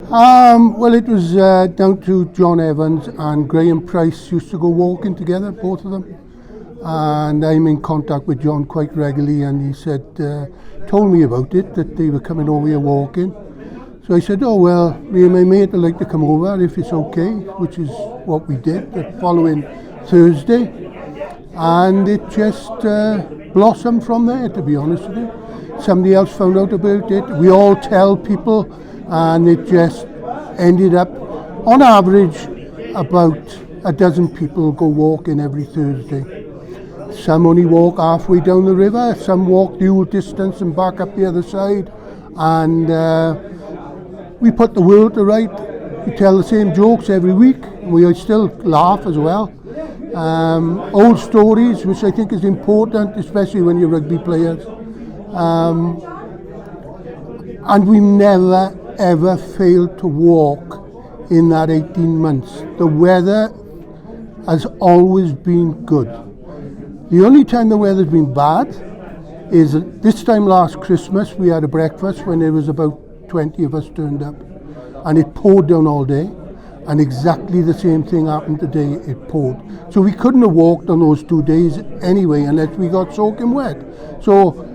Well, it was down to John Evans and Graham Price used to go walking together, both of them. And I'm in contact with John quite regularly, and he said, told me about it, that they were coming over here walking. So I said, oh, well, me and my mate would like to come over if it's okay, which is what we did the following Thursday. And it just blossomed from there, to be honest with you. Somebody else found out about it. We all tell people, and it just ended up, on average, about a dozen people go walking every Thursday. Some only walk halfway down the river, some walk the whole distance and back up the other side. And we put the world to right. We tell the same jokes every week. We still laugh as well. Old stories, which I think is important, especially when you're rugby players. And we never ever failed to walk in that 18 months. The weather has always been good. The only time the weather's been bad is this time last Christmas. We had a breakfast when there was about 20 of us turned up, and it poured down all day, and exactly the same thing happened today. It poured, so we couldn't have walked on those 2 days anyway unless we got soaking wet. So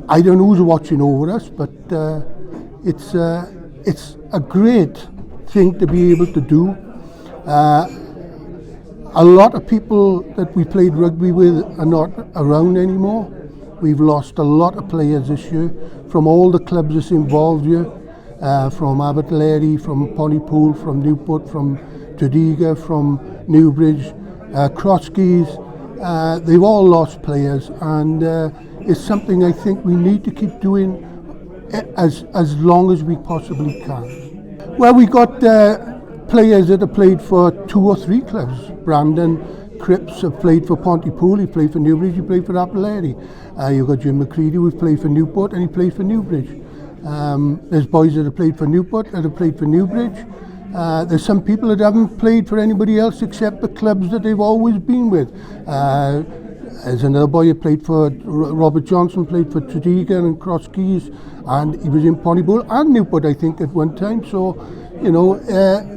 I don't know who's watching over us, but it's a great thing to be able to do. A lot of people that we played rugby with are not around anymore. We've lost a lot of players this year from all the clubs that's involved here, from Abertillery, from Pontypool, from Newport, from Tredegar, from Newbridge, Croesyceiliog. They've all lost players, and it's something I think we need to keep doing as long as we possibly can. Well, we got players that have played for 2 or 3 clubs. Brandon Cripps have played for Pontypool, he played for Newbridge, he played for Abertillery. You've got Jim McCready, who played for Newport, and he played for Newbridge. There's boys that have played for Newport, that have played for Newbridge. There's some people that haven't played for anybody else except the clubs that they've always been with. There's another boy who played for, Robert Johnson played for Tredegar and Croesyceiliog, and he was in Pontypool and Newport, I think, at one time. So, you know,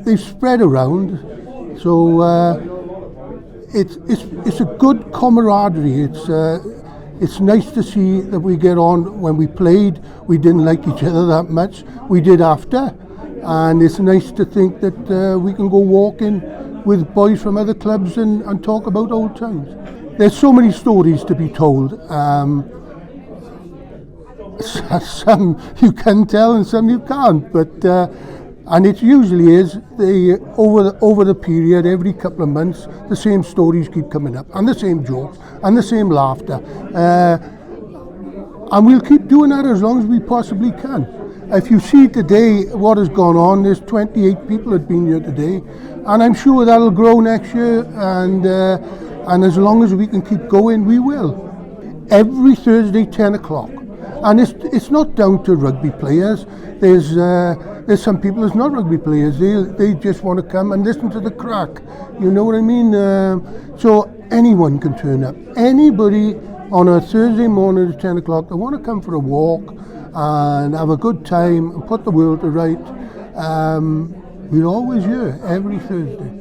they've spread around. So it's a good camaraderie. It's nice to see that we get on. When we played, we didn't like each other that much. We did after, and it's nice to think that we can go walking with boys from other clubs and talk about old times. There's so many stories to be told. Some you can tell and some you can't, but and it usually is over the period, every couple of months, the same stories keep coming up, and the same jokes, and the same laughter, and we'll keep doing that as long as we possibly can. If you see today what has gone on, there's 28 people that have been here today, and I'm sure that'll grow next year, and as long as we can keep going, we will. Every Thursday, 10 o'clock. And it's not down to rugby players. There's some people that's not rugby players. They just want to come and listen to the crack. You know what I mean? So anyone can turn up. Anybody on a Thursday morning at 10 o'clock that want to come for a walk and have a good time and put the world to right, we're always here every Thursday.